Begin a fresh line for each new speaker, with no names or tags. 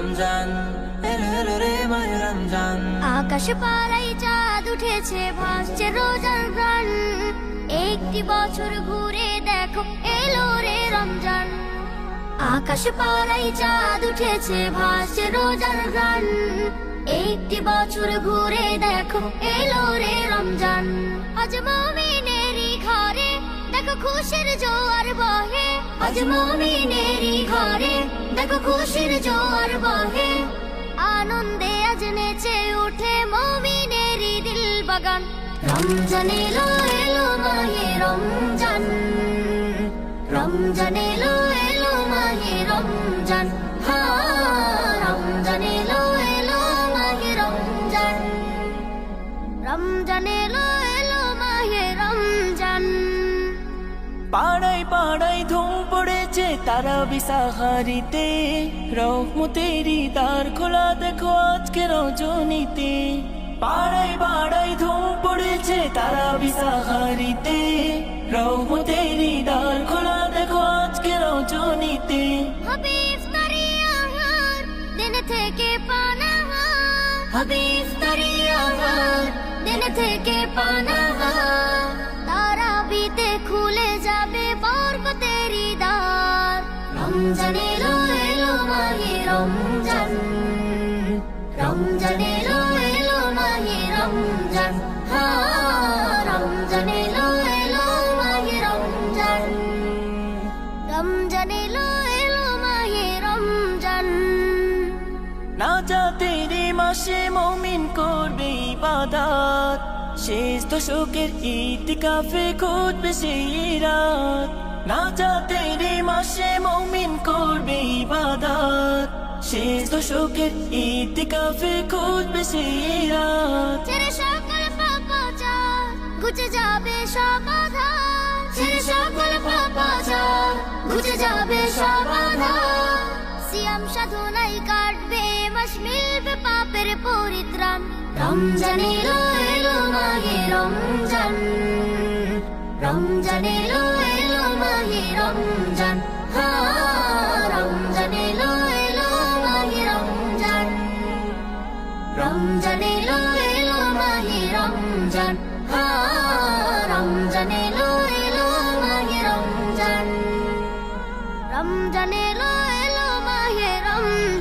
রমজান, এলো এলো রে মাহে রমজান।
আকাশ পাড়ায় চাঁদ উঠেছে, ভাসছে রোজার গান। একটি বছর ঘুরে দেখো এলো রে রমজান। আকাশ পাড়ায় চাঁদ উঠেছে, ভাসছে রোজার গান। একটি বছর ঘুরে দেখো এলো রে রমজান। আজ মুমিনেরই ঘরে দেখো খুশির জোয়ার বহে। আজ মুমিনেরই ঘরে দেখো খুশির জোয়ার বহে। আনন্দে আজ নেচে উঠে মুমিনেরই দিল বাগান। রমজান এলো এলো মাহে রমজান, রমজান এলো এলো মাহে রমজান। রমজান এলো এলো মাহে রমজান, রমজান এলো এলো মাহে রমজান।
পাড়ায় পাড়ায় ধুম পড়েছে তারাবি সাহারিতে, রহমতেরই দ্বার খোলা দেখো আজকে রজনীতে। পাড়ায় পাড়ায় ধুম পড়েছে তারাবি সাহারিতে, রহমতেরই দ্বার খোলা দেখো আজকে রজনীতে।
হবে ইফতারি আহার দিন থেকে পানাহার। হবে ইফতারি আহার দিন থেকে পানাহার। তারাবিতে খুলে যাবে বরকতেরই দ্বার। রমজান এলো এলো মাহে রমজান, রমজান এলো এলো মাহে রমজান। রমজান এলো এলো মাহে রমজান, রমজান এলো এলো মাহে রমজান।
নাজাতের মাসে মুমিন করবে ইবাদত, শেষ দশকের ইতিকাফে খুঁজবে সেই রাত। নাজাতের মাসে মুমিন করবে ইবাদত, শেষ দশকের ইতিকাফে খুঁজবে সেই রাত।
ছেড়ে সকল পাপাচার ঘুচে যাবে সব আধার। ছেড়ে সকল পাপাচার ঘুচে যাবে সব আধার। সিয়াম সাধনায় কাটবে মাস, মিলবে পাপের পরিত্রাণ। রমজান এলো এলো মাহে রমজান, রমজান এলো এলো মাহে রমজান। রমজান এলো এলো মাহে রমজান, রমজান এলো এলো মাহে রমজান। রমজান এলো এলো মাহে রমজান, রমজান এলো এলো মাহে রমজান।